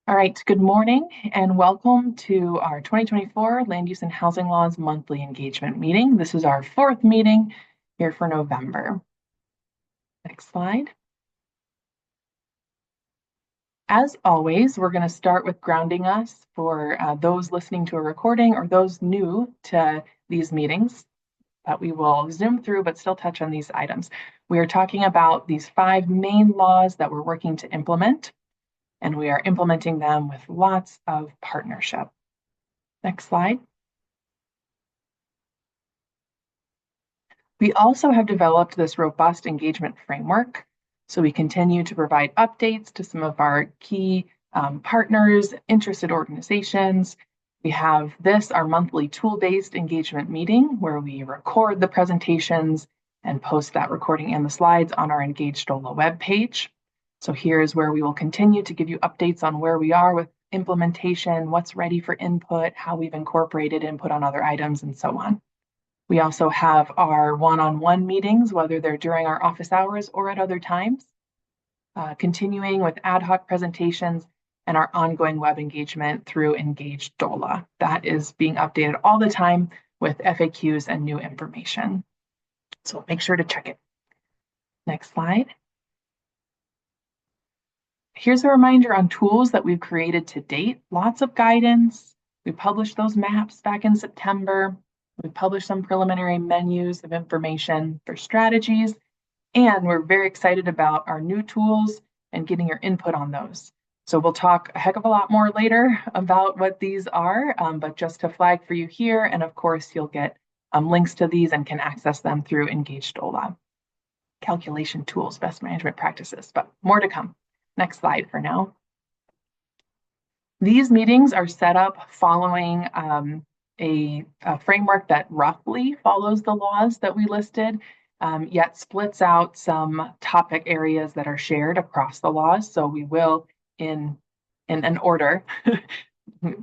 All right, good morning and welcome to our 2024 Land Use and Housing Laws Monthly Engagement Meeting. This is our fourth meeting here for November. Next slide. As always, we're going to start with grounding us for those listening to a recording or those new to these meetings that we will zoom through but still touch on these items. We are talking about these 5 main laws that we're working to implement, and we are implementing them with lots of partnership. Next slide. We also have developed this robust engagement framework, so we continue to provide updates to some of our key partners, interested organizations. We have this, our monthly tool-based engagement meeting, where we record the presentations and post that recording and the slides on our Engage DOLA webpage. So here's where we will continue to give you updates on where we are with implementation, what's ready for input, how we've incorporated input on other items, and so on. We also have our one-on-one meetings, whether they're during our office hours or at other times, continuing with ad hoc presentations and our ongoing web engagement through Engage DOLA. That is being updated all the time with FAQs and new information. So make sure to check it. Next slide. Here's a reminder on tools that we've created to date. Lots of guidance. We published those maps back in September. We published some preliminary menus of information for strategies, and we're very excited about our new tools and getting your input on those. So we'll talk a heck of a lot more later about what these are, but just to flag for you here, and of course you'll get links to these and can access them through Engage DOLA. Calculation tools, best management practices, but more to come. Next slide for now. These meetings are set up following a framework that roughly follows the laws that we listed, yet splits out some topic areas that are shared across the laws. So we will, in an order,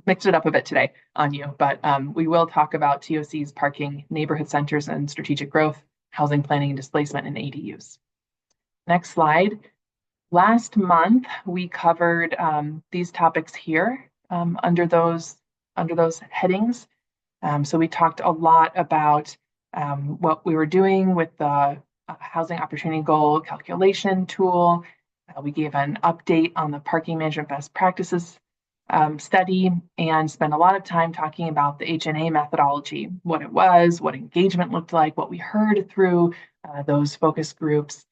mix it up a bit today on you, but we will talk about TOCs, parking, neighborhood centers and strategic growth, housing planning and displacement, and ADUs. Next slide. Last month, we covered these topics here under those headings. So we talked a lot about what we were doing with the housing opportunity goal calculation tool. We gave an update on the parking management best practices study and spent a lot of time talking about the HNA methodology, what it was, what engagement looked like, what we heard through those focus groups,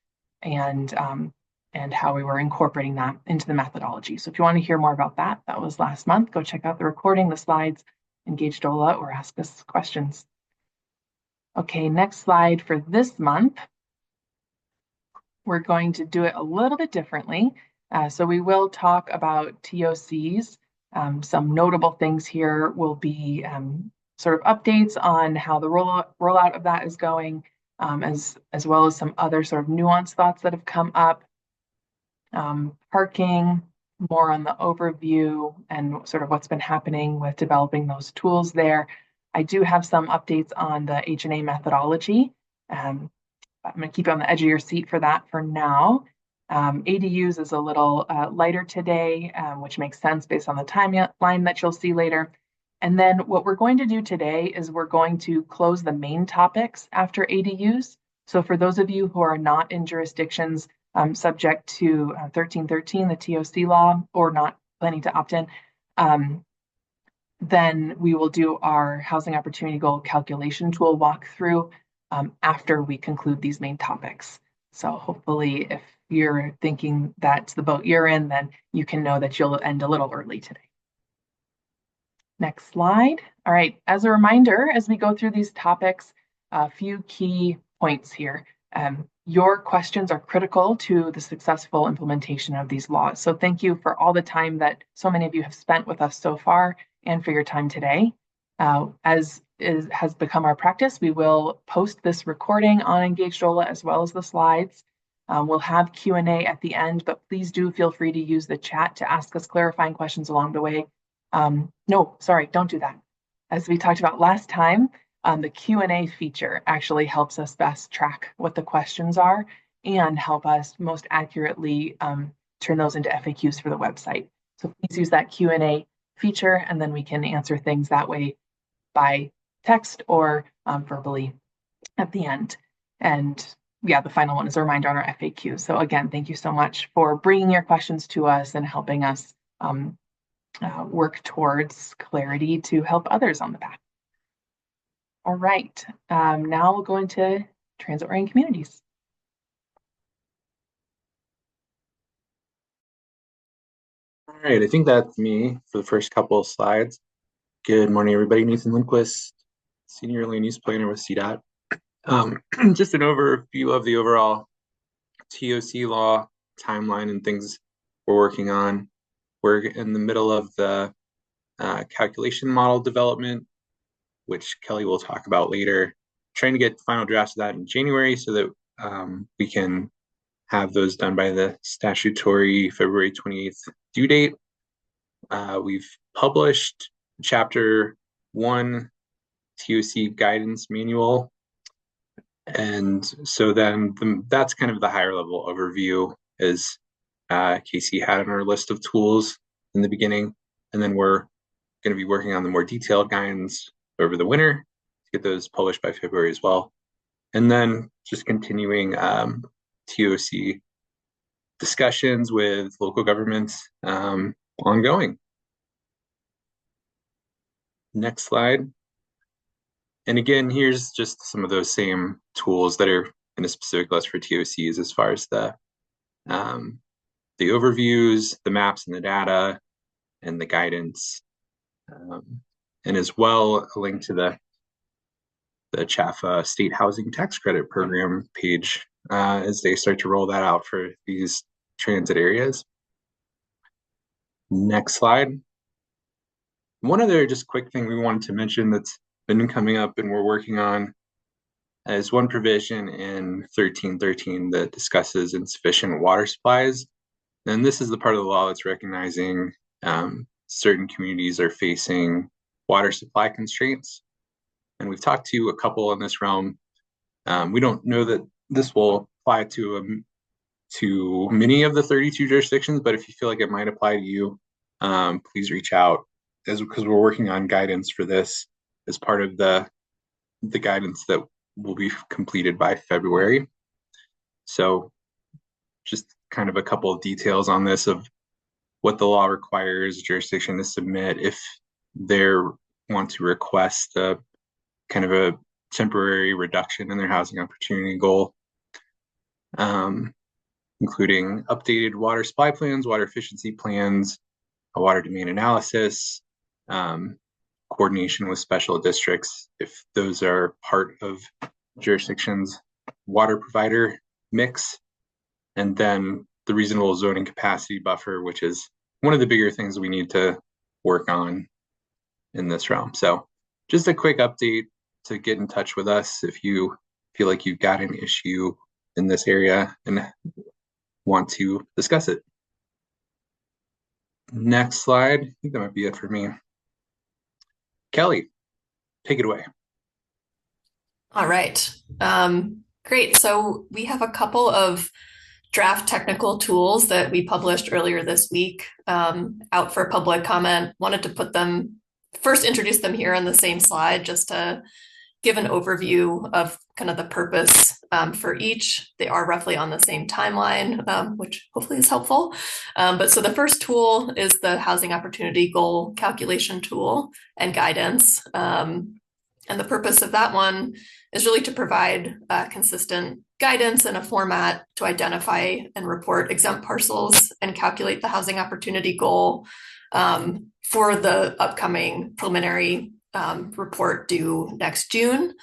and how we were incorporating that into the methodology. So if you want to hear more about that, that was last month. Go check out the recording, the slides, Engage DOLA, or ask us questions. Okay, next slide for this month. We're going to do it a little bit differently. So we will talk about TOCs. Some notable things here will be sort of updates on how the rollout of that is going, as well as some other sort of nuanced thoughts that have come up. Parking, more on the overview and sort of what's been happening with developing those tools there. I do have some updates on the HNA methodology. I'm going to keep you on the edge of your seat for that for now. ADUs is a little lighter today, which makes sense based on the timeline that you'll see later. And then what we're going to do today is we're going to close the main topics after ADUs. So for those of you who are not in jurisdictions subject to 1313, the TOC law, or not planning to opt in, then we will do our housing opportunity goal calculation tool walkthrough after we conclude these main topics. So hopefully if you're thinking that's the boat you're in, then you can know that you'll end a little early today. Next slide. All right, as a reminder, as we go through these topics, a few key points here. Your questions are critical to the successful implementation of these laws. So thank you for all the time that so many of you have spent with us so far and for your time today. As has become our practice, we will post this recording on Engage DOLA as well as the slides. We'll have Q&A at the end, but please do feel free to use the chat to ask us clarifying questions along the way. No, sorry, don't do that. As we talked about last time, the Q&A feature actually helps us best track what the questions are and help us most accurately turn those into FAQs for the website. So please use that Q&A feature, and then we can answer things that way by text or verbally at the end. And yeah, the final one is a reminder on our FAQ. So again, thank you so much for bringing your questions to us and helping us work towards clarity to help others on the path. All right, now we'll go into transit-oriented communities. All right, I think that's me for the first couple of slides. Good morning, everybody. Nathan Lindquist, Senior Land Use Planner with CDOT. Just an overview of the overall TOC law timeline and things we're working on. We're in the middle of the calculation model development, which Kelly will talk about later. Trying to get final drafts of that in January so that we can have those done by the statutory February 28th due date. We've published Chapter 1 TOC guidance manual. And so then that's kind of the higher level overview, as Casey had on our list of tools in the beginning. And then we're going to be working on the more detailed guidance over the winter to get those published by February as well. And then just continuing TOC discussions with local governments ongoing. Next slide. And again, here's just some of those same tools that are in a specific list for TOCs as far as the overviews, the maps and the data, and the guidance, and as well a link to the CHFA State Housing Tax Credit Program page as they start to roll that out for these transit areas. Next slide. One other just quick thing we wanted to mention that's been coming up and we're working on is one provision in 1313 that discusses insufficient water supplies. And this is the part of the law that's recognizing certain communities are facing water supply constraints. And we've talked to a couple in this realm. We don't know that this will apply to many of the 32 jurisdictions, but if you feel like it might apply to you, please reach out, because we're working on guidance for this as part of the guidance that will be completed by February. So just kind of a couple of details on this of what the law requires jurisdiction to submit if they want to request a kind of a temporary reduction in their housing opportunity goal, including updated water supply plans, water efficiency plans, a water demand analysis, coordination with special districts if those are part of jurisdiction's water provider mix, and then the reasonable zoning capacity buffer, which is one of the bigger things we need to work on in this realm. So just a quick update to get in touch with us if you feel like you've got an issue in this area and want to discuss it. Next slide. I think that might be it for me. Kelly, take it away. All right. Great. So we have a couple of draft technical tools that we published earlier this week out for public comment. Wanted to introduce them here on the same slide just to give an overview of kind of the purpose for each. They are roughly on the same timeline, which hopefully is helpful. So the first tool is the Housing Opportunity Goal Calculation Tool and Guidance. And the purpose of that one is really to provide consistent guidance and a format to identify and report exempt parcels and calculate the housing opportunity goal for the upcoming preliminary report due next June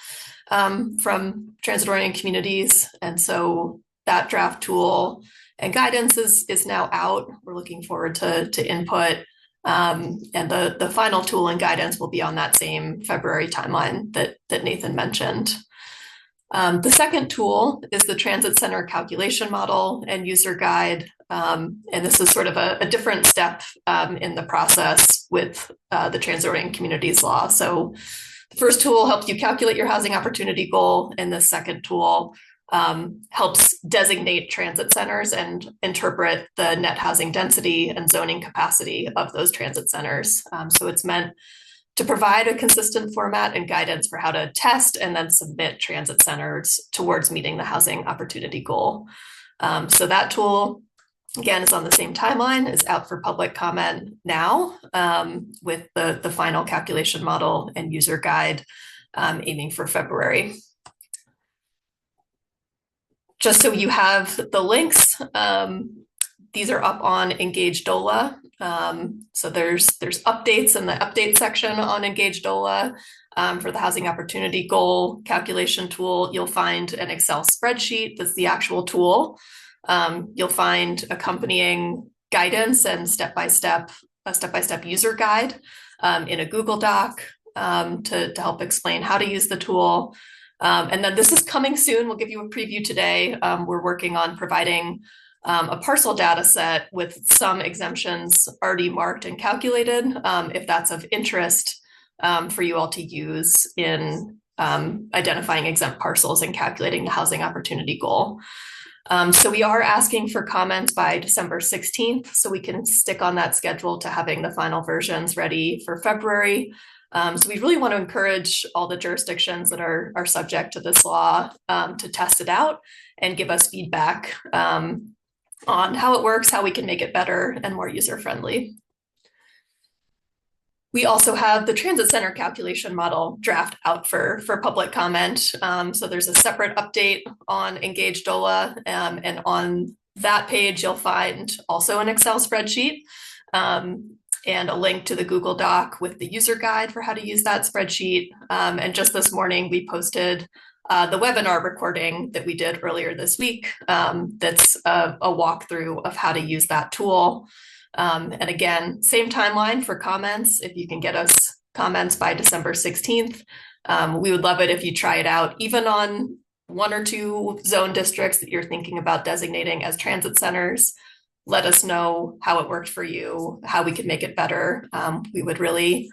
from transit-oriented communities. And so that draft tool and guidance is now out. We're looking forward to input. And the final tool and guidance will be on that same February timeline that Nathan mentioned. The second tool is the Transit Center Calculation Model and User Guide. And this is sort of a different step in the process with the transit-oriented communities law. So the first tool helps you calculate your housing opportunity goal, and the second tool helps designate transit centers and interpret the net housing density and zoning capacity of those transit centers. So it's meant to provide a consistent format and guidance for how to test and then submit transit centers towards meeting the housing opportunity goal. So that tool, again, is on the same timeline, is out for public comment now, with the final calculation model and user guide aiming for February. Just so you have the links, these are up on Engage DOLA. So there's updates in the update section on Engage DOLA. For the housing opportunity goal calculation tool, you'll find an Excel spreadsheet that's the actual tool. You'll find accompanying guidance and step-by-step user guide in a Google Doc to help explain how to use the tool. And then this is coming soon. We'll give you a preview today. We're working on providing a parcel data set with some exemptions already marked and calculated, if that's of interest for you all to use in identifying exempt parcels and calculating the housing opportunity goal. So we are asking for comments by December 16th, so we can stick on that schedule to having the final versions ready for February. So we really want to encourage all the jurisdictions that are subject to this law to test it out and give us feedback on how it works, how we can make it better and more user-friendly. We also have the transit center calculation model draft out for public comment. So there's a separate update on Engage DOLA, and on that page you'll find also an Excel spreadsheet and a link to the Google Doc with the user guide for how to use that spreadsheet. And just this morning we posted the webinar recording that we did earlier this week. That's a walkthrough of how to use that tool. And again, same timeline for comments. If you can get us comments by December 16th, we would love it if you try it out, even on 1 or 2 zone districts that you're thinking about designating as transit centers. Let us know how it worked for you, how we could make it better. We would really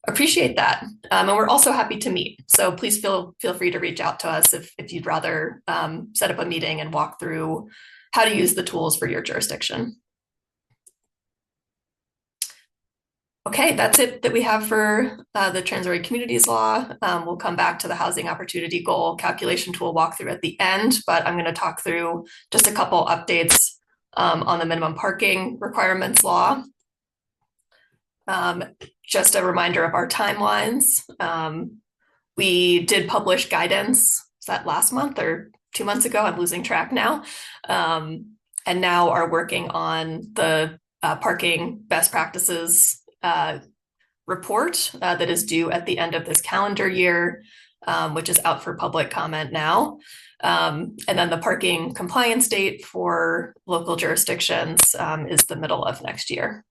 appreciate that. And we're also happy to meet. So please feel free to reach out to us if you'd rather set up a meeting and walk through how to use the tools for your jurisdiction. Okay, that's it that we have for the Transitory Communities Law. We'll come back to the Housing Opportunity Goal calculation tool walkthrough at the end, but I'm going to talk through just a couple updates on the minimum parking requirements law. Just a reminder of our timelines. We did publish guidance, is that last month or 2 months ago? I'm losing track now. And now are working on the parking best practices report that is due at the end of this calendar year, which is out for public comment now. And then the parking compliance date for local jurisdictions is the middle of next year.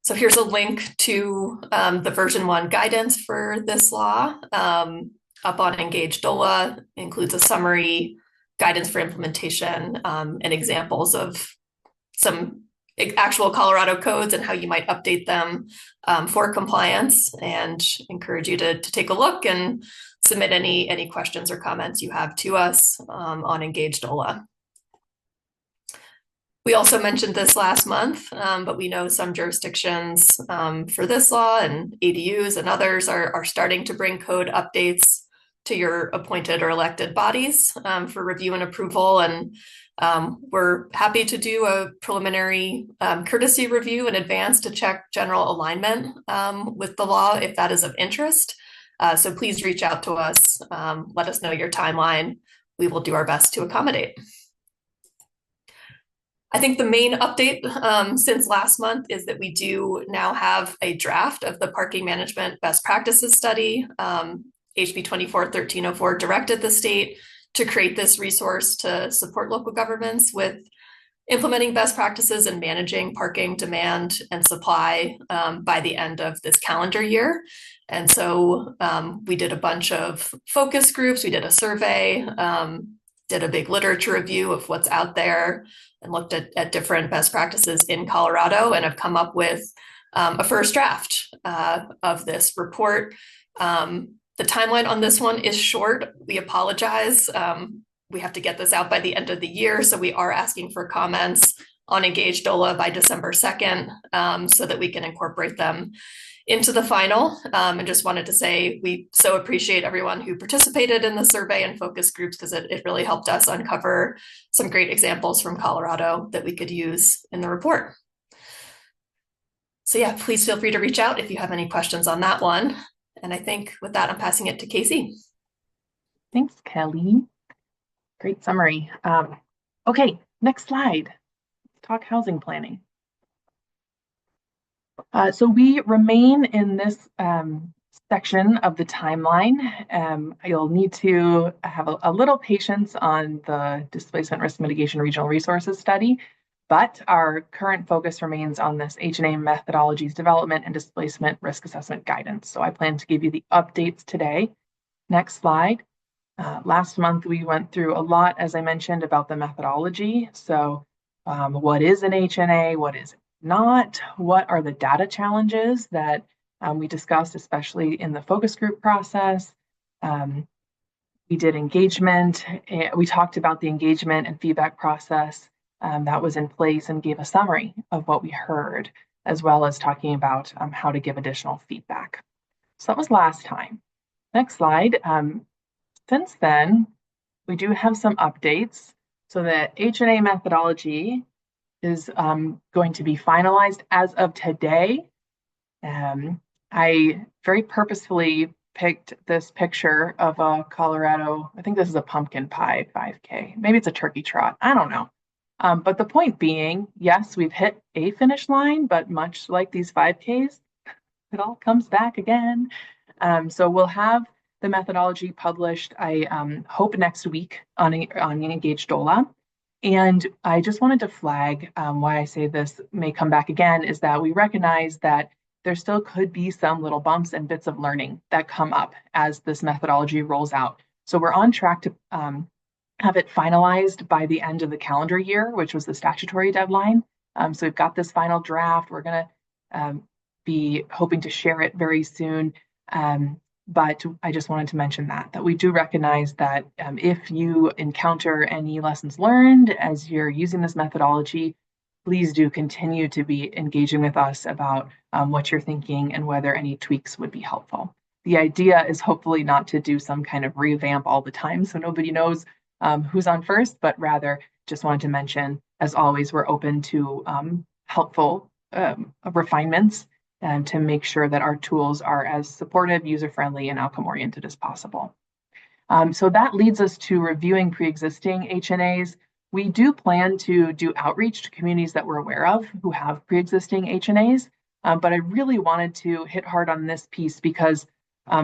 So here's a link to the version 1 guidance for this law. Up on Engage DOLA includes a summary, guidance for implementation, and examples of some actual Colorado codes and how you might update them for compliance, and encourage you to take a look and submit any questions or comments you have to us on Engage DOLA. We also mentioned this last month, but we know some jurisdictions for this law and ADUs and others are starting to bring code updates to your appointed or elected bodies for review and approval. And we're happy to do a preliminary courtesy review in advance to check general alignment with the law if that is of interest. So please reach out to us, let us know your timeline. We will do our best to accommodate. I think the main update since last month is that we do now have a draft of the parking management best practices study. HB 24-1304 directed the state to create this resource to support local governments with implementing best practices and managing parking demand and supply by the end of this calendar year. And so we did a bunch of focus groups, we did a survey, did a big literature review of what's out there, and looked at different best practices in Colorado, and have come up with a first draft of this report. The timeline on this one is short. We apologize. We have to get this out by the end of the year, so we are asking for comments on Engage DOLA by December 2nd, so that we can incorporate them into the final. And just wanted to say we so appreciate everyone who participated in the survey and focus groups, because it really helped us uncover some great examples from Colorado that we could use in the report. So yeah, please feel free to reach out if you have any questions on that one. And I think with that, I'm passing it to Casey. Thanks, Kelly. Great summary. Okay, next slide. Let's talk housing planning. So we remain in this section of the timeline. You'll need to have a little patience on the Displacement Risk Mitigation Regional Resources Study, but our current focus remains on this HNA methodologies development and displacement risk assessment guidance. So I plan to give you the updates today. Next slide. Last month, we went through a lot, as I mentioned, about the methodology. So what is an HNA? What is it not? What are the data challenges that we discussed, especially in the focus group process? We did engagement. We talked about the engagement and feedback process that was in place and gave a summary of what we heard, as well as talking about how to give additional feedback. So that was last time. Next slide. Since then, we do have some updates. So the HNA methodology is going to be finalized as of today. I very purposefully picked this picture of a Colorado, I think this is a pumpkin pie 5K. Maybe it's a turkey trot, I don't know. But the point being, yes, we've hit a finish line, but much like these 5Ks, it all comes back again. So we'll have the methodology published, I hope next week on Engage DOLA. And I just wanted to flag why I say this may come back again is that we recognize that there still could be some little bumps and bits of learning that come up as this methodology rolls out. So we're on track to have it finalized by the end of the calendar year, which was the statutory deadline. So we've got this final draft. We're going to be hoping to share it very soon. But I just wanted to mention that we do recognize that if you encounter any lessons learned as you're using this methodology, please do continue to be engaging with us about what you're thinking and whether any tweaks would be helpful. The idea is hopefully not to do some kind of revamp all the time so nobody knows who's on first, but rather just wanted to mention, as always, we're open to helpful refinements and to make sure that our tools are as supportive, user-friendly, and outcome-oriented as possible. So that leads us to reviewing pre-existing HNAs. We do plan to do outreach to communities that we're aware of who have pre-existing HNAs, but I really wanted to hit hard on this piece because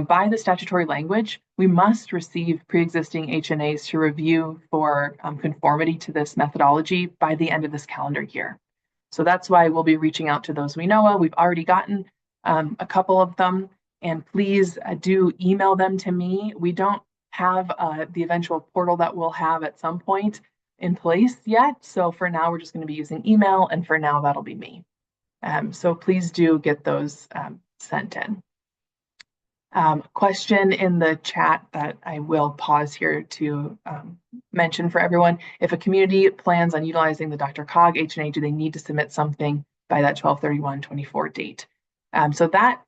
by the statutory language, we must receive pre-existing HNAs to review for conformity to this methodology by the end of this calendar year. So that's why we'll be reaching out to those we know of. We've already gotten a couple of them, and please do email them to me. We don't have the eventual portal that we'll have at some point in place yet. So for now, we're just going to be using email, and for now, that'll be me. So please do get those sent in. Question in the chat that I will pause here to mention for everyone. If a community plans on utilizing the DRCOG HNA, do they need to submit something by that 12/31/24 date? So that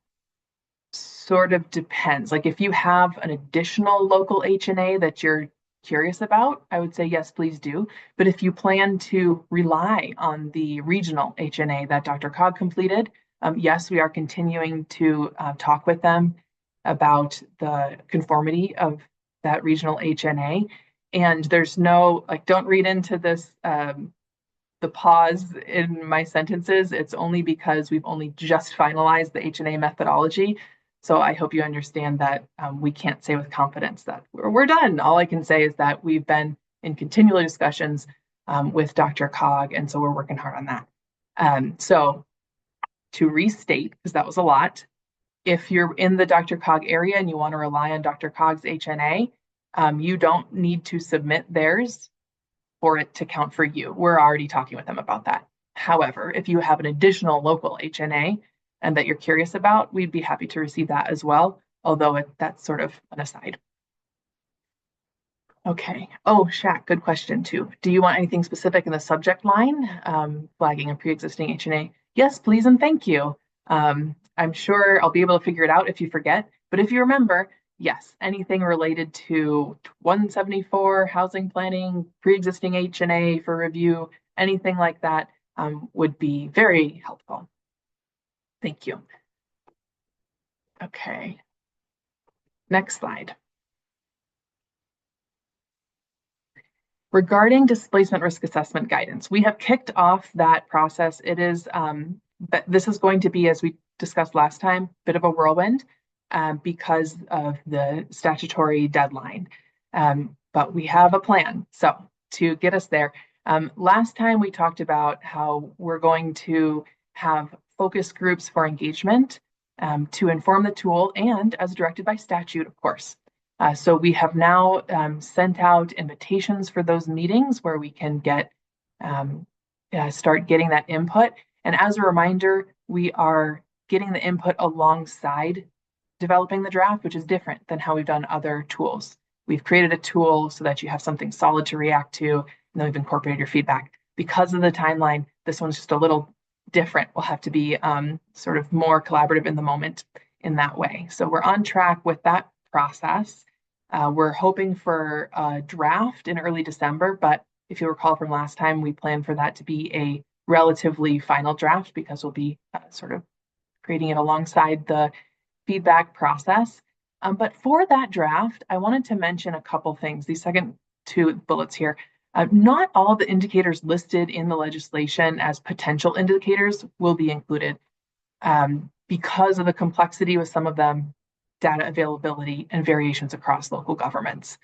sort of depends. Like if you have an additional local HNA that you're curious about, I would say yes, please do. But if you plan to rely on the regional HNA that DRCOG completed, yes, we are continuing to talk with them about the conformity of that regional HNA. And there's no, like, don't read into this, the pause in my sentences. It's only because we've only just finalized the HNA methodology. So I hope you understand that we can't say with confidence that we're done. All I can say is that we've been in continual discussions with DRCOG, and so we're working hard on that. So to restate, because that was a lot, if you're in the DRCOG area and you want to rely on DRCOG's HNA, you don't need to submit theirs for it to count for you. We're already talking with them about that. However, if you have an additional local HNA and that you're curious about, we'd be happy to receive that as well. although that's sort of an aside. Okay. Oh, Shaq, good question too. Do you want anything specific in the subject line? Flagging a pre-existing HNA? Yes, please and thank you. I'm sure I'll be able to figure it out if you forget, but if you remember, yes, anything related to 174 housing planning, pre-existing HNA for review, anything like that would be very helpful. Thank you. Okay. Next slide. Regarding displacement risk assessment guidance, we have kicked off that process. It is, but this is going to be, as we discussed last time, a bit of a whirlwind because of the statutory deadline. But we have a plan. So to get us there, last time we talked about how we're going to have focus groups for engagement to inform the tool and as directed by statute, of course. So we have now sent out invitations for those meetings where we can get start getting that input. And as a reminder, we are getting the input alongside developing the draft, which is different than how we've done other tools. We've created a tool so that you have something solid to react to, and then we've incorporated your feedback. Because of the timeline, this one's just a little different. We'll have to be sort of more collaborative in the moment in that way. So we're on track with that process. We're hoping for a draft in early December, but if you recall from last time, we plan for that to be a relatively final draft because we'll be sort of creating it alongside the feedback process. But for that draft, I wanted to mention a couple things. These second two bullets here. Not all of the indicators listed in the legislation as potential indicators will be included because of the complexity with some of them, data availability, and variations across local governments.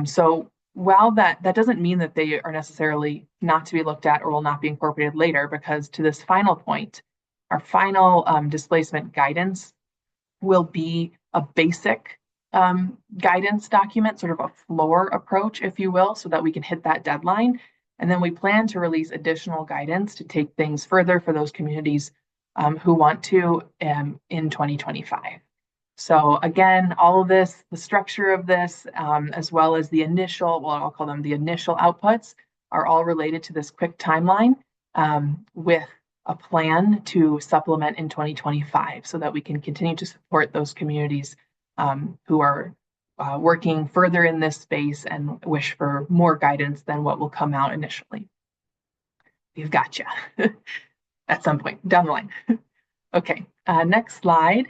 So while that doesn't mean that they are necessarily not to be looked at or will not be incorporated later, because to this final point, our final displacement guidance will be a basic guidance document, sort of a floor approach, if you will, so that we can hit that deadline. And then we plan to release additional guidance to take things further for those communities who want to in 2025. So again, all of this, the structure of this, as well as the initial, well, I'll call them the initial outputs, are all related to this quick timeline with a plan to supplement in 2025 so that we can continue to support those communities who are working further in this space and wish for more guidance than what will come out initially. We've got you at some point down the line. Okay, next slide.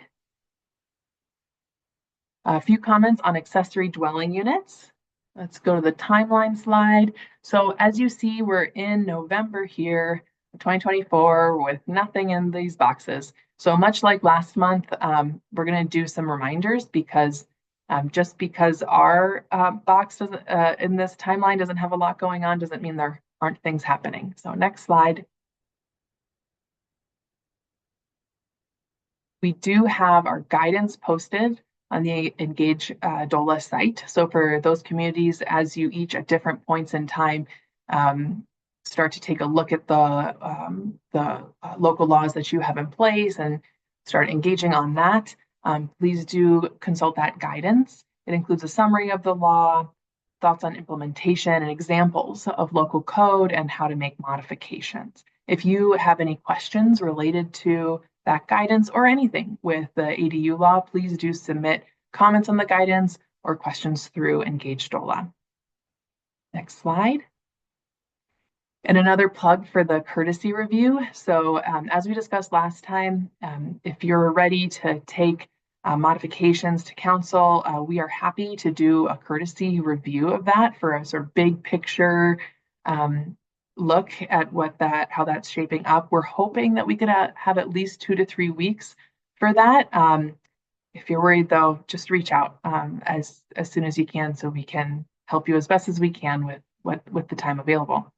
A few comments on accessory dwelling units. Let's go to the timeline slide. So as you see, we're in November here, 2024, with nothing in these boxes. So much like last month, we're going to do some reminders because just because our box doesn't in this timeline doesn't have a lot going on doesn't mean there aren't things happening. So next slide. We do have our guidance posted on the Engage DOLA site. So for those communities, as you each at different points in time start to take a look at the local laws that you have in place and start engaging on that, please do consult that guidance. It includes a summary of the law, thoughts on implementation, and examples of local code and how to make modifications. If you have any questions related to that guidance or anything with the ADU law, please do submit comments on the guidance or questions through Engage DOLA. Next slide. And another plug for the courtesy review. So as we discussed last time, if you're ready to take modifications to council, we are happy to do a courtesy review of that for a sort of big picture look at how that's shaping up. We're hoping that we could have at least 2 to 3 weeks for that. If you're worried though, just reach out as soon as you can so we can help you as best as we can with the time available.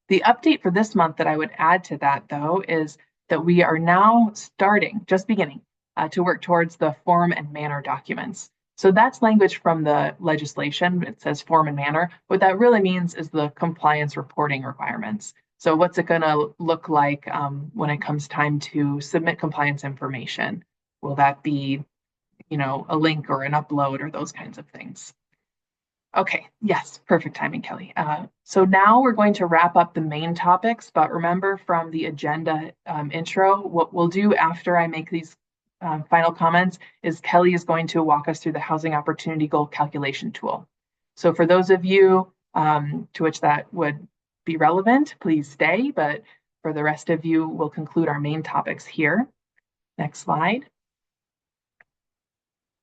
The update for this month that I would add to that though is that we are now beginning to work towards the form and manner documents. So that's language from the legislation. It says form and manner. What that really means is the compliance reporting requirements. So what's it going to look like when it comes time to submit compliance information? Will that be a link or an upload or those kinds of things. Okay, yes, perfect timing, Kelly. So now we're going to wrap up the main topics, but remember from the agenda intro, what we'll do after I make these final comments is Kelly is going to walk us through the Housing Opportunity Goal calculation tool. So for those of you to which that would be relevant, please stay, but for the rest of you, we'll conclude our main topics here. Next slide.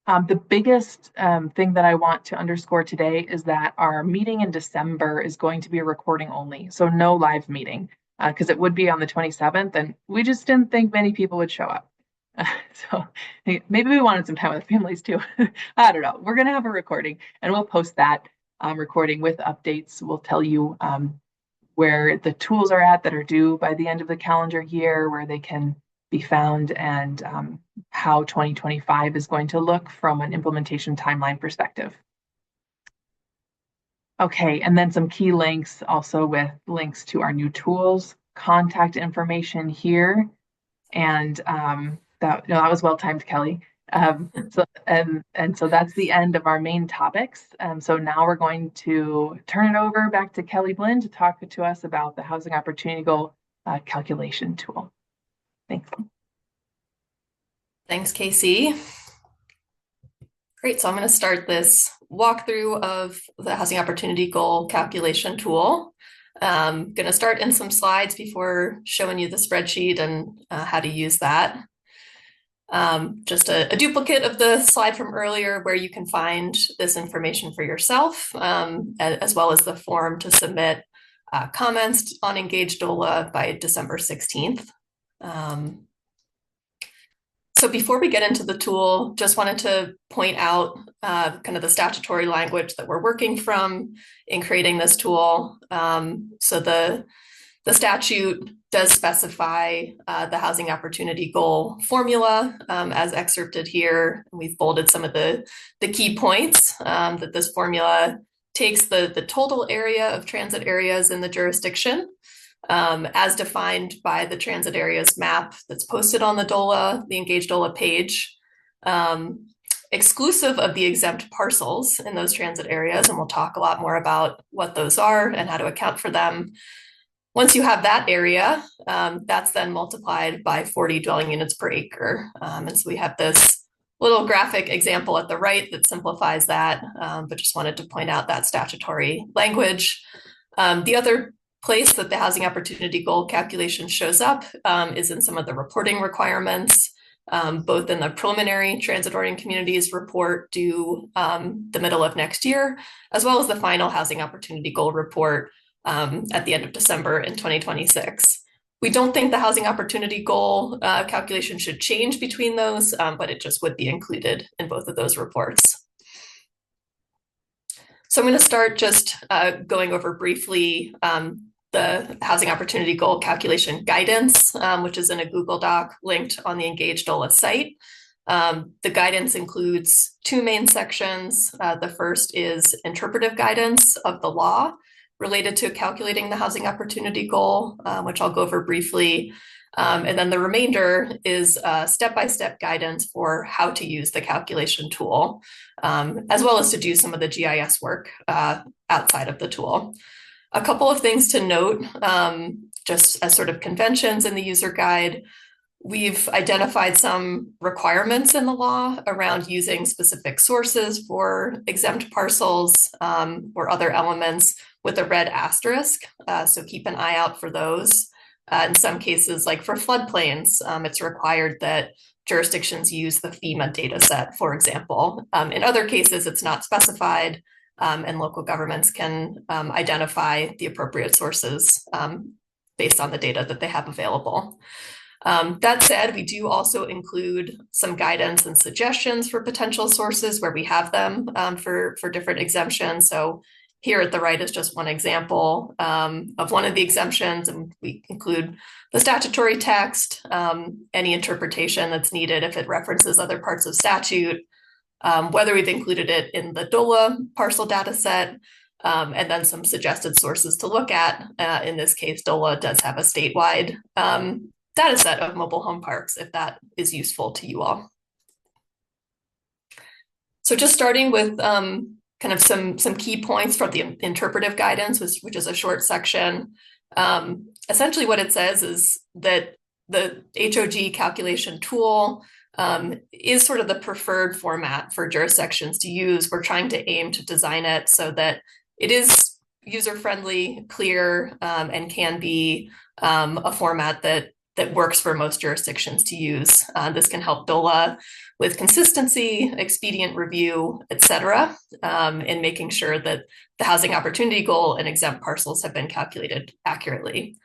The biggest thing that I want to underscore today is that our meeting in December is going to be a recording only, so no live meeting, because it would be on the 27th, and we just didn't think many people would show up. So maybe we wanted some time with families too. I don't know. We're going to have a recording, and we'll post that recording with updates. We'll tell you where the tools are at that are due by the end of the calendar year, where they can be found, and how 2025 is going to look from an implementation timeline perspective. Okay, and then some key links also with links to our new tools, contact information here, and that was well timed, Kelly. So that's the end of our main topics. So now we're going to turn it over back to Kelly Blinn to talk to us about the Housing Opportunity Goal calculation tool. Thanks. Thanks, Casey. Great, so I'm going to start this walkthrough of the Housing Opportunity Goal calculation tool. I'm going to start in some slides before showing you the spreadsheet and how to use that. Just a duplicate of the slide from earlier where you can find this information for yourself, as well as the form to submit comments on Engage DOLA by December 16th. So before we get into the tool, just wanted to point out kind of the statutory language that we're working from in creating this tool. So the statute does specify the Housing Opportunity Goal formula as excerpted here. We've bolded some of the key points that this formula takes the total area of transit areas in the jurisdiction as defined by the transit areas map that's posted on the Engage DOLA page, exclusive of the exempt parcels in those transit areas. And we'll talk a lot more about what those are and how to account for them. Once you have that area, that's then multiplied by 40 dwelling units per acre. And so we have this little graphic example at the right that simplifies that, but just wanted to point out that statutory language. The other place that the Housing Opportunity Goal calculation shows up is in some of the reporting requirements, both in the preliminary transit-oriented communities report due the middle of next year, as well as the final Housing Opportunity Goal report at the end of December in 2026. We don't think the Housing Opportunity Goal calculation should change between those, but it just would be included in both of those reports. So I'm going to start just going over briefly the Housing Opportunity Goal calculation guidance, which is in a Google Doc linked on the Engage DOLA site. The guidance includes two main sections. The first is interpretive guidance of the law related to calculating the Housing Opportunity Goal, which I'll go over briefly. And then the remainder is step-by-step guidance for how to use the calculation tool, as well as to do some of the GIS work outside of the tool. A couple of things to note, just as sort of conventions in the user guide. We've identified some requirements in the law around using specific sources for exempt parcels or other elements with a red asterisk. So keep an eye out for those. In some cases, like for floodplains, it's required that jurisdictions use the FEMA data set, for example. In other cases, it's not specified, and local governments can identify the appropriate sources based on the data that they have available. That said, we do also include some guidance and suggestions for potential sources where we have them for different exemptions. So here at the right is just one example of one of the exemptions, and we include the statutory text, any interpretation that's needed if it references other parts of statute, whether we've included it in the DOLA parcel data set, and then some suggested sources to look at. In this case, DOLA does have a statewide data set of mobile home parks, if that is useful to you all. So just starting with kind of some key points from the interpretive guidance, which is a short section. Essentially what it says is that the HOG calculation tool is sort of the preferred format for jurisdictions to use. We're trying to aim to design it so that it is user-friendly, clear, and can be a format that works for most jurisdictions to use. This can help DOLA with consistency, expedient review, et cetera, in making sure that the housing opportunity goal and exempt parcels have been calculated accurately.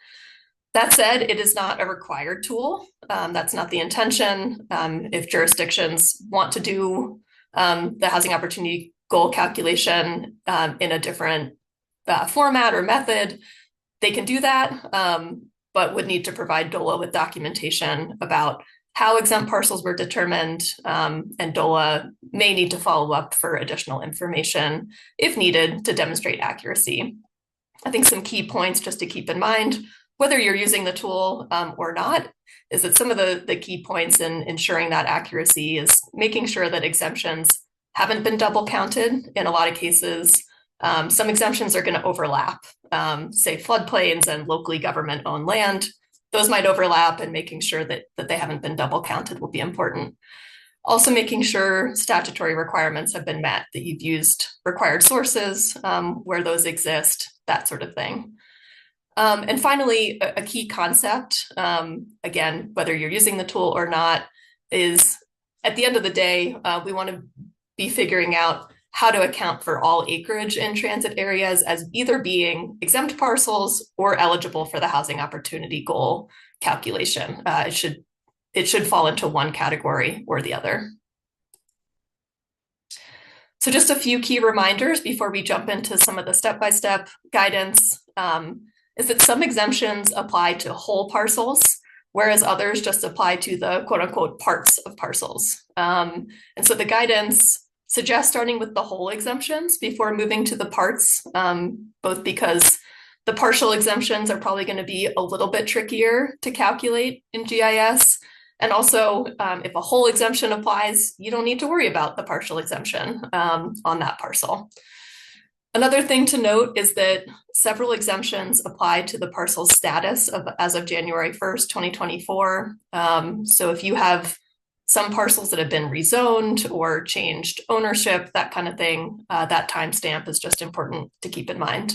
That said, it is not a required tool. That's not the intention. If jurisdictions want to do the housing opportunity goal calculation in a different format or method, they can do that, but would need to provide DOLA with documentation about how exempt parcels were determined, and DOLA may need to follow up for additional information if needed to demonstrate accuracy. I think some key points just to keep in mind, whether you're using the tool or not, is that some of the key points in ensuring that accuracy is making sure that exemptions haven't been double counted. In a lot of cases, some exemptions are going to overlap, say floodplains and locally government-owned land. Those might overlap, and making sure that they haven't been double counted will be important. Also making sure statutory requirements have been met, that you've used required sources where those exist, that sort of thing. And finally, a key concept, again, whether you're using the tool or not, is at the end of the day, we want to be figuring out how to account for all acreage in transit areas as either being exempt parcels or eligible for the housing opportunity goal calculation. It should fall into one category or the other. So just a few key reminders before we jump into some of the step-by-step guidance, is that some exemptions apply to whole parcels, whereas others just apply to the quote-unquote parts of parcels. And so the guidance suggests starting with the whole exemptions before moving to the parts, both because the partial exemptions are probably going to be a little bit trickier to calculate in GIS. And also, if a whole exemption applies, you don't need to worry about the partial exemption on that parcel. Another thing to note is that several exemptions apply to the parcel status as of January 1st, 2024. So if you have some parcels that have been rezoned or changed ownership, that kind of thing, that timestamp is just important to keep in mind.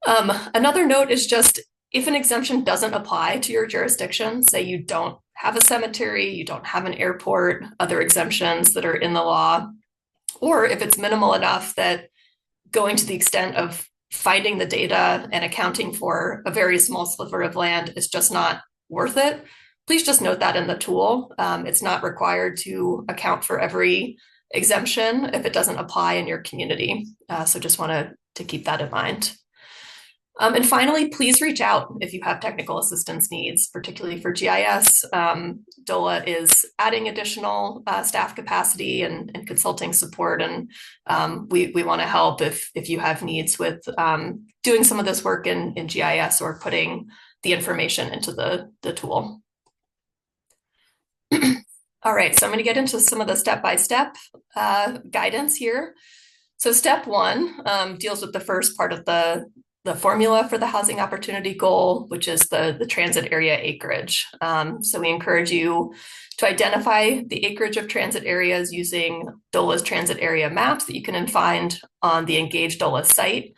Another note is just if an exemption doesn't apply to your jurisdiction, say you don't have a cemetery, you don't have an airport, other exemptions that are in the law, or if it's minimal enough that going to the extent of finding the data and accounting for a very small sliver of land is just not worth it, please just note that in the tool. It's not required to account for every exemption if it doesn't apply in your community. So just want to keep that in mind. And finally, please reach out if you have technical assistance needs, particularly for GIS. DOLA is adding additional staff capacity and consulting support, and we want to help if you have needs with doing some of this work in GIS or putting the information into the tool. All right, so I'm going to get into some of the step-by-step guidance here. So step one deals with the first part of the formula for the housing opportunity goal, which is the transit area acreage. So we encourage you to identify the acreage of transit areas using DOLA's transit area maps that you can find on the Engage DOLA site.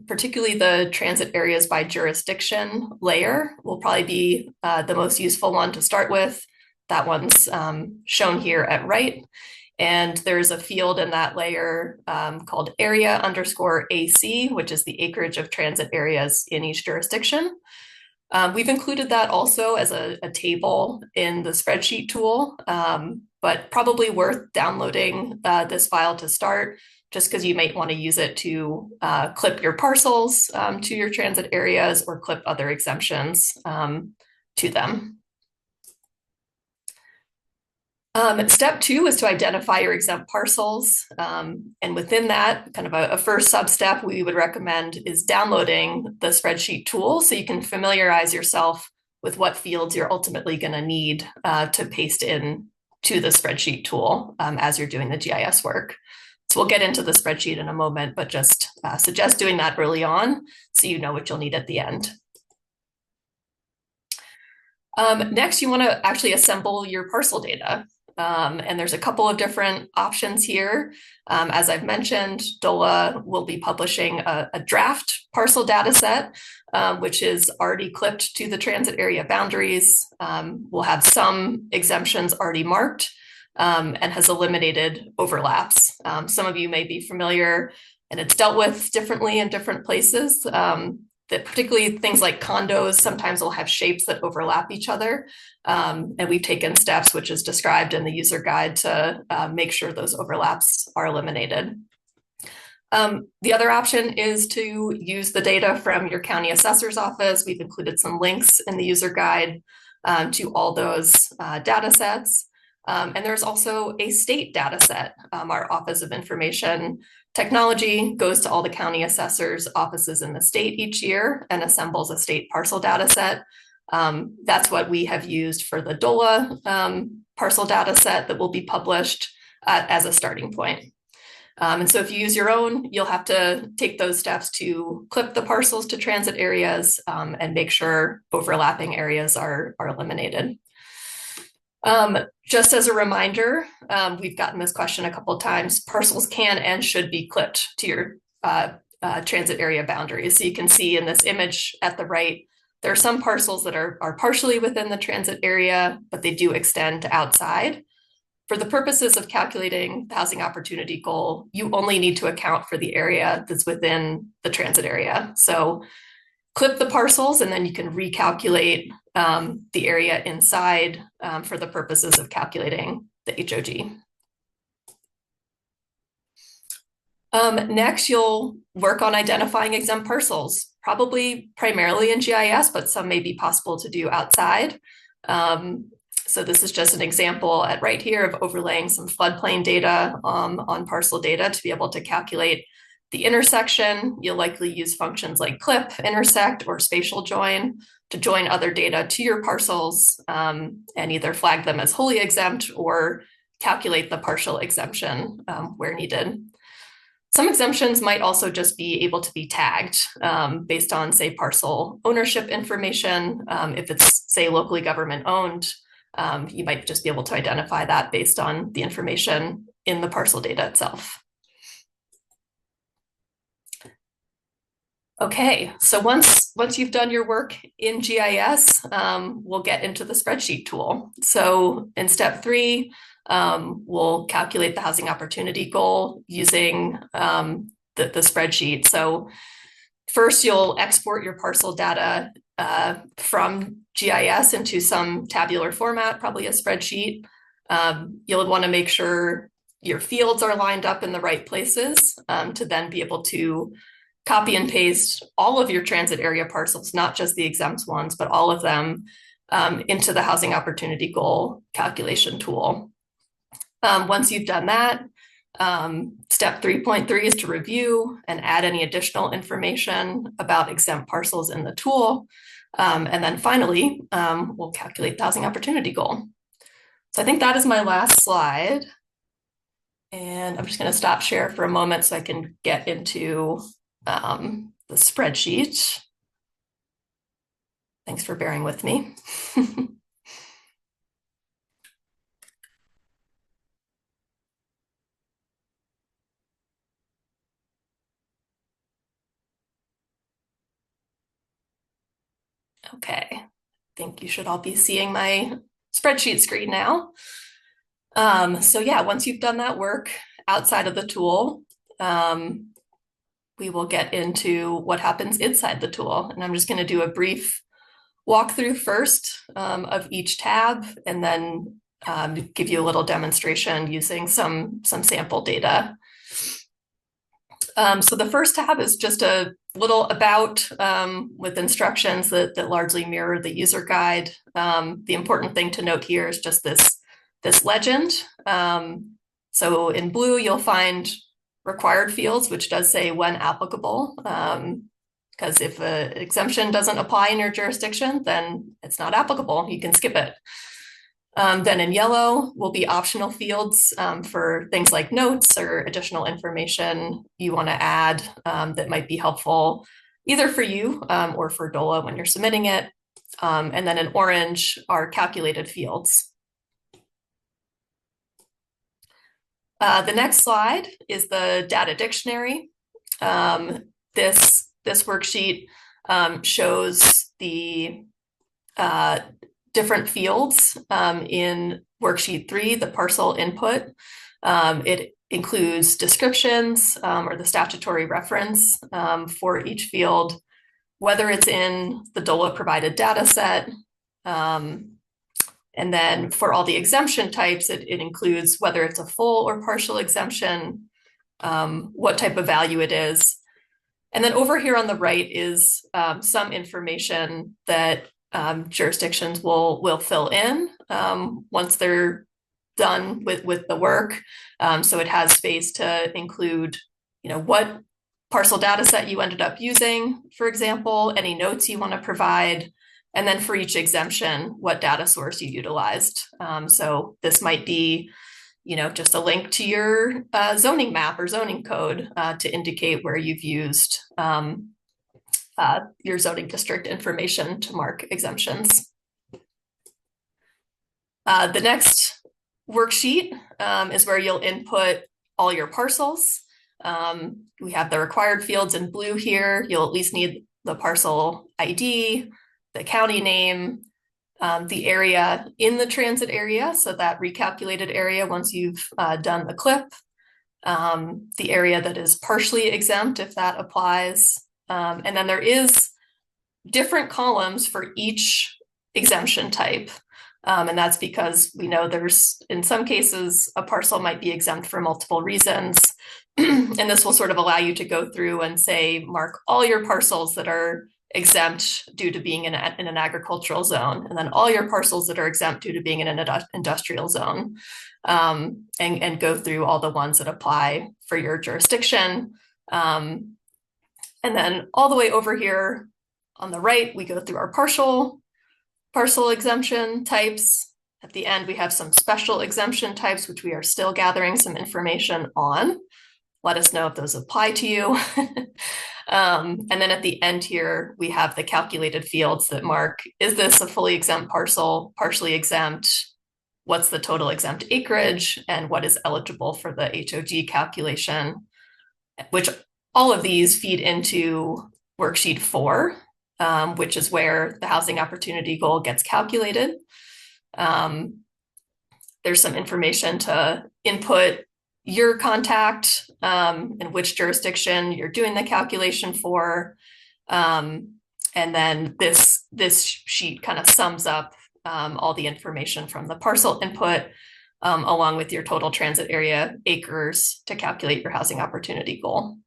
Particularly the transit areas by jurisdiction layer will probably be the most useful one to start with. That one's shown here at right. And there's a field in that layer called area_AC, which is the acreage of transit areas in each jurisdiction. We've included that also as a table in the spreadsheet tool, but probably worth downloading this file to start, just because you might want to use it to clip your parcels to your transit areas or clip other exemptions to them. Step two is to identify your exempt parcels. And within that, kind of a first sub-step we would recommend is downloading the spreadsheet tool so you can familiarize yourself with what fields you're ultimately going to need to paste in to the spreadsheet tool as you're doing the GIS work. So we'll get into the spreadsheet in a moment, but just suggest doing that early on so you know what you'll need at the end. Next, you want to actually assemble your parcel data. And there's a couple of different options here. As I've mentioned, DOLA will be publishing a draft parcel data set, which is already clipped to the transit area boundaries. We'll have some exemptions already marked and has eliminated overlaps. Some of you may be familiar, and it's dealt with differently in different places. That particularly things like condos sometimes will have shapes that overlap each other. And we've taken steps, which is described in the user guide, to make sure those overlaps are eliminated. The other option is to use the data from your county assessor's office. We've included some links in the user guide to all those data sets. And there's also a state data set. Our Office of Information Technology goes to all the county assessors' offices in the state each year and assembles a state parcel data set. That's what we have used for the DOLA parcel data set that will be published as a starting point. And so if you use your own, you'll have to take those steps to clip the parcels to transit areas and make sure overlapping areas are eliminated. Just as a reminder, we've gotten this question a couple of times. Parcels can and should be clipped to your transit area boundaries. So you can see in this image at the right, there are some parcels that are partially within the transit area, but they do extend outside. For the purposes of calculating the housing opportunity goal, you only need to account for the area that's within the transit area. So clip the parcels, and then you can recalculate the area inside for the purposes of calculating the HOG. Next, you'll work on identifying exempt parcels, probably primarily in GIS, but some may be possible to do outside. So this is just an example right here of overlaying some floodplain data on parcel data to be able to calculate the intersection. You'll likely use functions like clip, intersect, or spatial join to join other data to your parcels and either flag them as wholly exempt or calculate the partial exemption where needed. Some exemptions might also just be able to be tagged based on, say, parcel ownership information. If it's, say, locally government owned, you might just be able to identify that based on the information in the parcel data itself. Okay, so once you've done your work in GIS, we'll get into the spreadsheet tool. So in step 3, we'll calculate the housing opportunity goal using the spreadsheet. So first, you'll export your parcel data from GIS into some tabular format, probably a spreadsheet. You'll want to make sure your fields are lined up in the right places to then be able to copy and paste all of your transit area parcels, not just the exempt ones, but all of them into the housing opportunity goal calculation tool. Once you've done that, step 3.3 is to review and add any additional information about exempt parcels in the tool. And then finally, we'll calculate the housing opportunity goal. So I think that is my last slide. And I'm just going to stop share for a moment so I can get into the spreadsheet. Thanks for bearing with me. Okay, I think you should all be seeing my spreadsheet screen now. So yeah, once you've done that work outside of the tool, we will get into what happens inside the tool. And I'm just going to do a brief walkthrough first of each tab, and then give you a little demonstration using some sample data. So the first tab is just a little about with instructions that largely mirror the user guide. The important thing to note here is just this legend. So in blue, you'll find required fields, which does say when applicable, because if an exemption doesn't apply in your jurisdiction, then it's not applicable. You can skip it. Then in yellow will be optional fields for things like notes or additional information you want to add that might be helpful either for you or for DOLA when you're submitting it. And then in orange are calculated fields. The next slide is the data dictionary. This worksheet shows the different fields in worksheet 3, the parcel input. It includes descriptions or the statutory reference for each field, whether it's in the DOLA provided data set. And then for all the exemption types, it includes whether it's a full or partial exemption, what type of value it is. And then over here on the right is some information that jurisdictions will fill in once they're done with the work. So it has space to include, what parcel data set you ended up using, for example, any notes you want to provide, and then for each exemption, what data source you utilized. So this might be, just a link to your zoning map or zoning code to indicate where you've used your zoning district information to mark exemptions. The next worksheet is where you'll input all your parcels. We have the required fields in blue here. You'll at least need the parcel ID, the county name, the area in the transit area, so that recalculated area once you've done the clip, the area that is partially exempt if that applies. And then there is different columns for each exemption type. And that's because we know there's, in some cases, a parcel might be exempt for multiple reasons. And this will sort of allow you to go through and say, mark all your parcels that are exempt due to being in an agricultural zone, and then all your parcels that are exempt due to being in an industrial zone, and go through all the ones that apply for your jurisdiction. And then all the way over here on the right, we go through our parcel exemption types. At the end, we have some special exemption types, which we are still gathering some information on. Let us know if those apply to you. And then at the end here, we have the calculated fields that mark, is this a fully exempt parcel, partially exempt? What's the total exempt acreage? And what is eligible for the HOG calculation? Which all of these feed into worksheet 4, which is where the housing opportunity goal gets calculated. There's some information to input your contact and which jurisdiction you're doing the calculation for. And then this sheet kind of sums up all the information from the parcel input along with your total transit area acres to calculate your housing opportunity goal.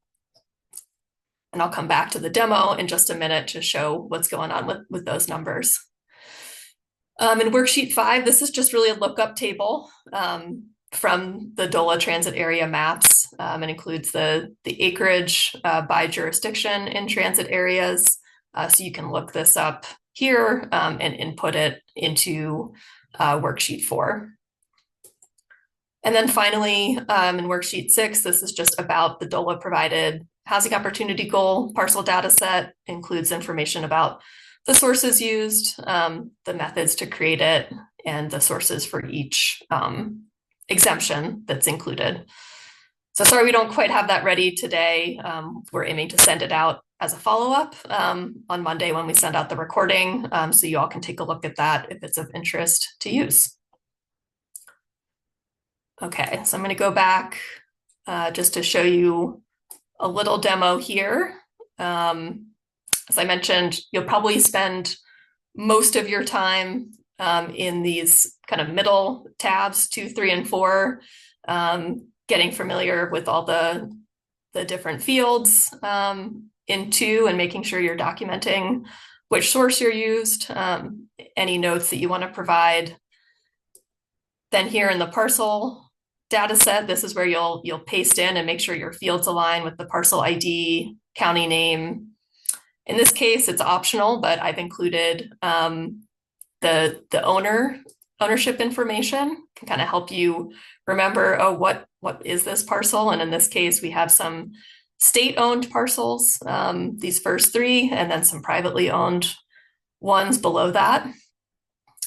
And I'll come back to the demo in just a minute to show what's going on with those numbers. In worksheet 5, this is just really a lookup table from the DOLA transit area maps. It includes the acreage by jurisdiction in transit areas. So you can look this up here and input it into worksheet 4. And then finally, in worksheet 6, this is just about the DOLA provided housing opportunity goal parcel data set, includes information about the sources used, the methods to create it, and the sources for each exemption that's included. So sorry, we don't quite have that ready today. We're aiming to send it out as a follow-up on Monday when we send out the recording, so you all can take a look at that if it's of interest to use. Okay, so I'm going to go back just to show you a little demo here. As I mentioned, you'll probably spend most of your time in these kind of middle tabs, 2, 3, and 4, getting familiar with all the different fields in 2 and making sure you're documenting which source you're used, any notes that you want to provide. Then here in the parcel data set, this is where you'll paste in and make sure your fields align with the parcel ID, county name. In this case, it's optional, but I've included the owner ownership information, can kind of help you remember, oh, what is this parcel? And in this case, we have some state-owned parcels, these first three, and then some privately owned ones below that,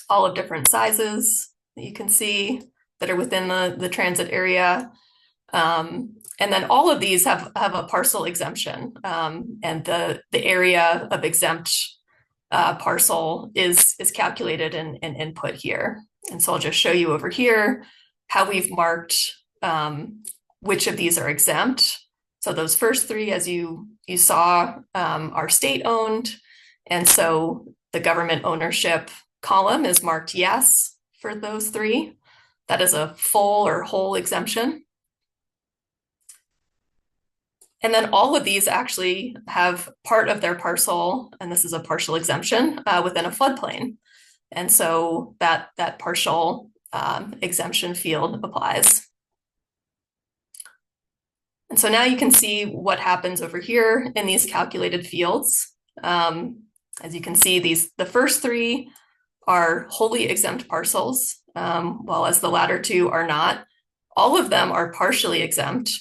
all of different sizes that you can see that are within the transit area. And then all of these have a parcel exemption, and the area of exempt parcel is calculated and input here. And so I'll just show you over here how we've marked which of these are exempt. So those first three, as you saw, are state-owned, and so the government ownership column is marked yes for those three. That is a full or whole exemption. And then all of these actually have part of their parcel, and this is a partial exemption, within a floodplain. And so that partial exemption field applies. And so now you can see what happens over here in these calculated fields. As you can see, the first three are wholly exempt parcels, while as the latter two are not. All of them are partially exempt.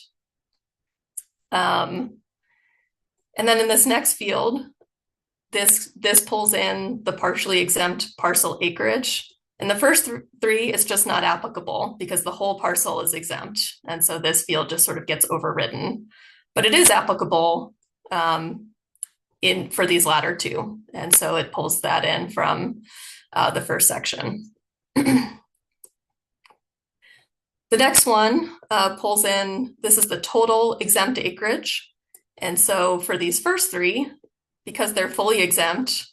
And then in this next field, this pulls in the partially exempt parcel acreage. And the first three is just not applicable because the whole parcel is exempt. And so this field just sort of gets overridden. But it is applicable for these latter two. And so it pulls that in from the first section. The next one pulls in, this is the total exempt acreage. And so for these first three, because they're fully exempt,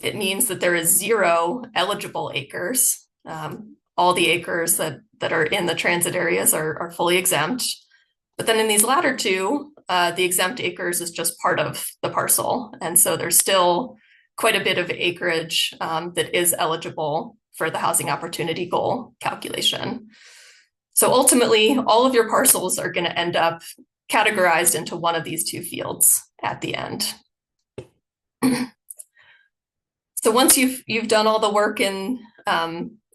it means that there is 0 eligible acres. All the acres that are in the transit areas are fully exempt. But then in these latter two, the exempt acres is just part of the parcel. And so there's still quite a bit of acreage that is eligible for the housing opportunity goal calculation. So ultimately, all of your parcels are going to end up categorized into one of these two fields at the end. So once you've done all the work in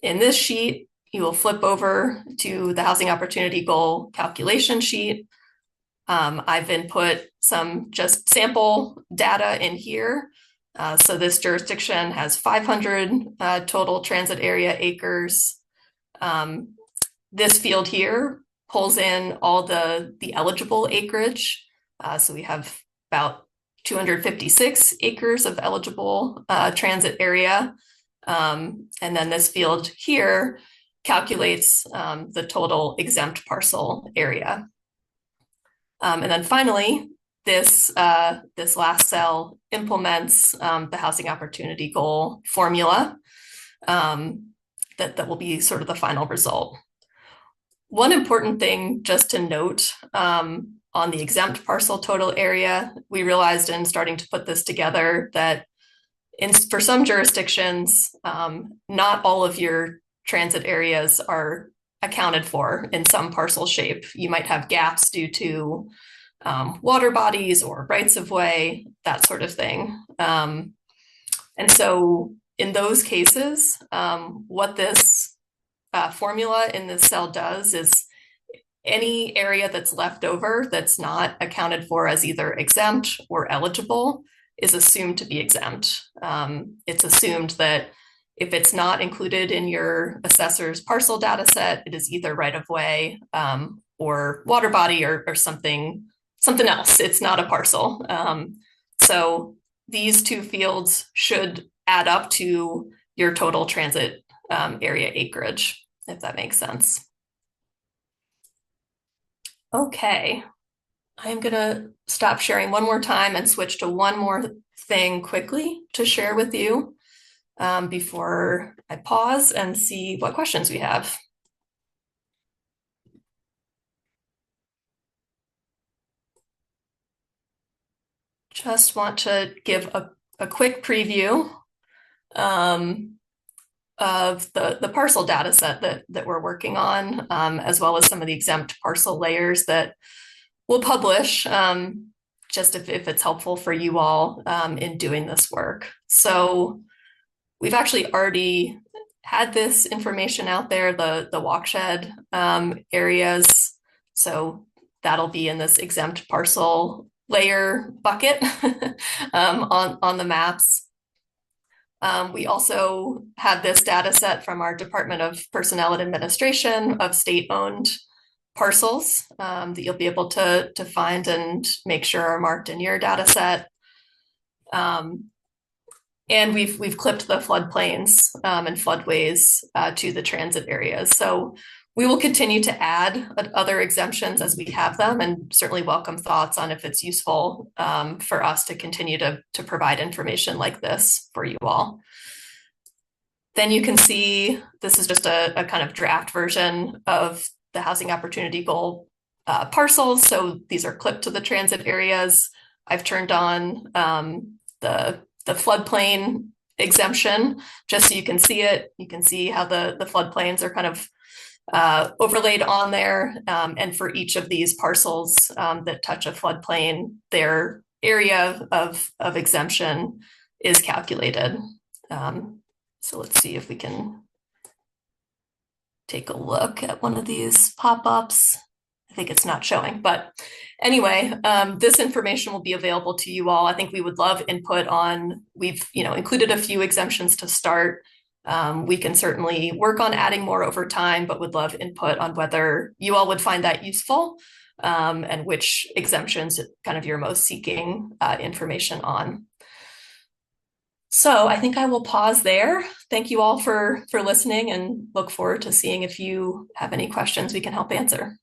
this sheet, you will flip over to the housing opportunity goal calculation sheet. I've input some just sample data in here. So this jurisdiction has 500 total transit area acres. This field here pulls in all the eligible acreage. So we have about 256 acres of eligible transit area. And then this field here calculates the total exempt parcel area. And then finally, this last cell implements the housing opportunity goal formula that will be sort of the final result. One important thing just to note on the exempt parcel total area, we realized in starting to put this together that for some jurisdictions, not all of your transit areas are accounted for in some parcel shape. You might have gaps due to water bodies or rights of way, that sort of thing. And so in those cases, what this formula in this cell does is any area that's left over that's not accounted for as either exempt or eligible is assumed to be exempt. It's assumed that if it's not included in your assessor's parcel data set, it is either right of way or water body or something else. It's not a parcel. So these two fields should add up to your total transit area acreage, if that makes sense. Okay, I'm gonna stop sharing one more time and switch to one more thing quickly to share with you before I pause and see what questions we have. Just want to give a quick preview of the parcel data set that we're working on, as well as some of the exempt parcel layers that we'll publish, just if it's helpful for you all in doing this work. So we've actually already had this information out there, the walkshed areas. So that'll be in this exempt parcel layer bucket on the maps. We also had this data set from our Department of Personnel and Administration of state-owned parcels that you'll be able to find and make sure are marked in your data set. And we've clipped the floodplains and floodways to the transit areas. So we will continue to add other exemptions as we have them, and certainly welcome thoughts on if it's useful for us to continue to provide information like this for you all. Then you can see this is just a kind of draft version of the housing opportunity goal parcels. So these are clipped to the transit areas. I've turned on the floodplain exemption just so you can see it. You can see how the floodplains are kind of overlaid on there. And for each of these parcels that touch a floodplain, their area of exemption is calculated. So let's see if we can take a look at one of these pop-ups. I think it's not showing, but anyway, this information will be available to you all. I think we would love input on, we've included a few exemptions to start. We can certainly work on adding more over time, but would love input on whether you all would find that useful and which exemptions kind of you're most seeking information on. So I think I will pause there. Thank you all for listening, and look forward to seeing if you have any questions we can help answer.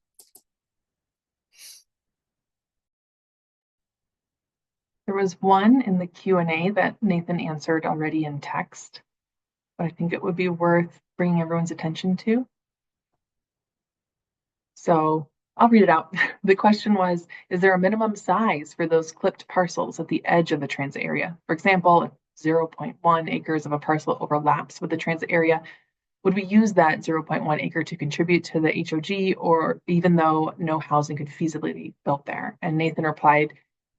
There was one in the Q&A that Nathan answered already in text, but I think it would be worth bringing everyone's attention to. So I'll read it out. The question was, is there a minimum size for those clipped parcels at the edge of the transit area? For example, if 0.1 acres of a parcel overlaps with the transit area, would we use that 0.1 acre to contribute to the HOG, or even though no housing could feasibly be built there? And Nathan replied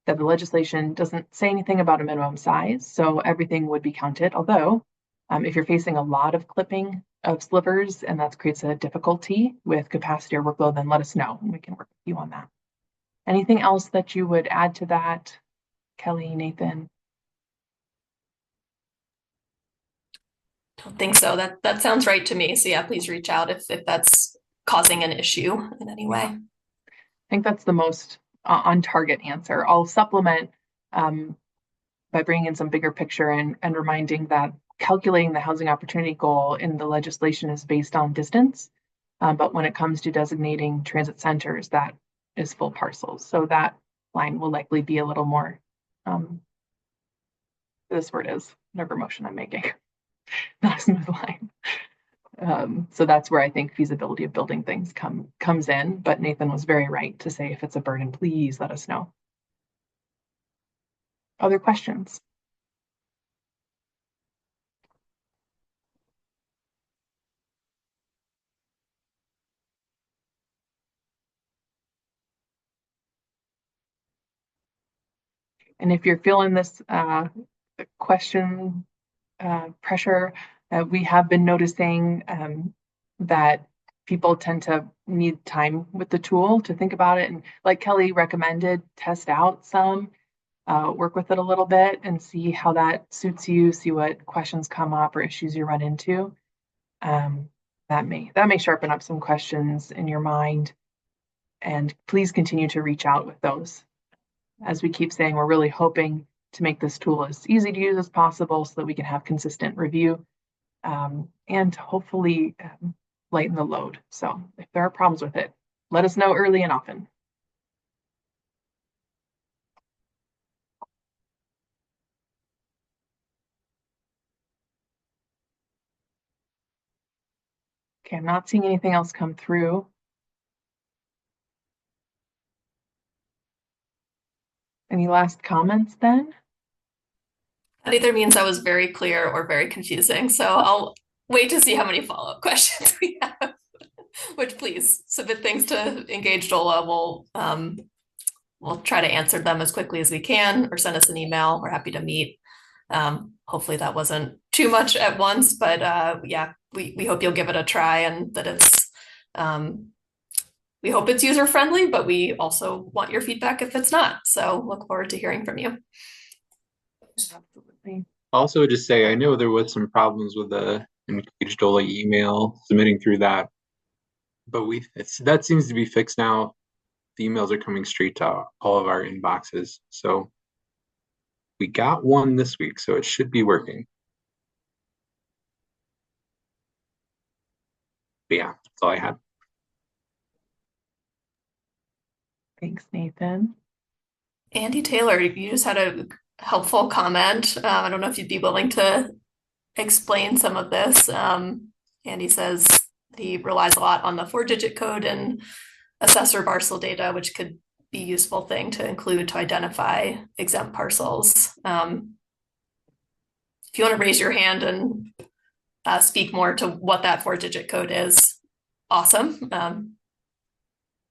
that the legislation doesn't say anything about a minimum size, so everything would be counted. Although, if you're facing a lot of clipping of slivers and that creates a difficulty with capacity or workload, then let us know and we can work with you on that. Anything else that you would add to that, Kelly, Nathan? Don't think so. That sounds right to me. So yeah, please reach out if that's causing an issue in any way. I think that's the most on target answer. I'll supplement by bringing in some bigger picture and reminding that calculating the housing opportunity goal in the legislation is based on distance. But when it comes to designating transit centers, that is full parcels. So that line will likely be a little more, this word is, whatever motion I'm making, not a smooth line. So that's where I think feasibility of building things comes in. But Nathan was very right to say, if it's a burden, please let us know. Other questions? And if you're feeling this question pressure, we have been noticing that people tend to need time with the tool to think about it. And like Kelly recommended, test out some, work with it a little bit and see how that suits you, see what questions come up or issues you run into. That may sharpen up some questions in your mind. And please continue to reach out with those. As we keep saying, we're really hoping to make this tool as easy to use as possible so that we can have consistent review and hopefully lighten the load. So if there are problems with it, let us know early and often. Okay, I'm not seeing anything else come through. Any last comments then? That either means I was very clear or very confusing. So I'll wait to see how many follow-up questions we have, which please submit things to Engage DOLA. We'll try to answer them as quickly as we can, or send us an email. We're happy to meet. Hopefully that wasn't too much at once, but yeah, we hope you'll give it a try and that it's we hope it's user friendly, but we also want your feedback if it's not. So look forward to hearing from you. Absolutely. Also, just say I know there was some problems with the Engage DOLA email submitting through that, but that seems to be fixed now. The emails are coming straight to all of our inboxes, so we got one this week, so it should be working. But yeah, that's all I had. Thanks, Nathan. Andy Taylor, you just had a helpful comment. I don't know if you'd be willing to explain some of this. Andy says he relies a lot on the 4-digit code and assessor parcel data, which could be a useful thing to include to identify exempt parcels. If you want to raise your hand and speak more to what that 4-digit code is, awesome.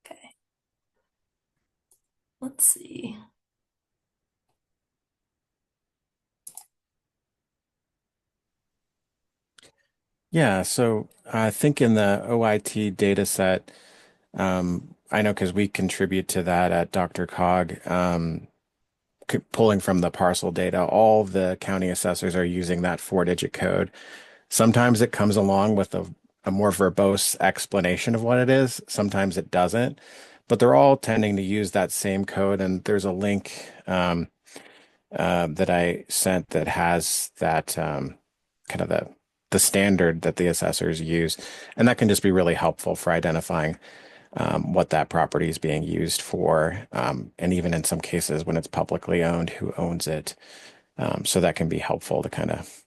Okay. Let's see. Yeah, so I think in the OIT data set, I know because we contribute to that at DRCOG, pulling from the parcel data, all the county assessors are using that 4-digit code. Sometimes it comes along with a more verbose explanation of what it is. Sometimes it doesn't, but they're all tending to use that same code. And there's a link that I sent that has that kind of the standard that the assessors use, and that can just be really helpful for identifying what that property is being used for, and even in some cases when it's publicly owned, who owns it. So that can be helpful to kind of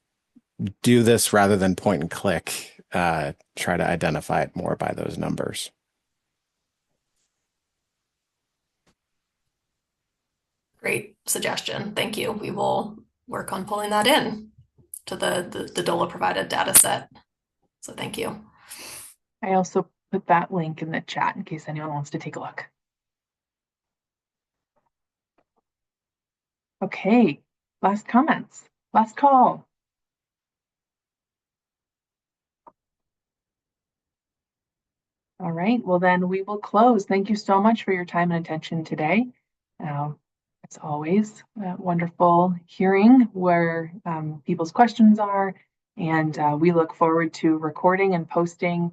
do this rather than point and click, try to identify it more by those numbers. Great suggestion. Thank you. We will work on pulling that in to the DOLA provided data set. So thank you. I also put that link in the chat in case anyone wants to take a look. Okay, last comments, last call. All right, well then we will close. Thank you so much for your time and attention today. It's always wonderful hearing where people's questions are, and we look forward to recording and posting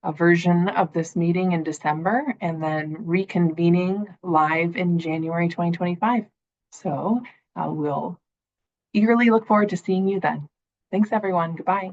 a version of this meeting in December and then reconvening live in January 2025. So we'll eagerly look forward to seeing you then. Thanks, everyone. Goodbye.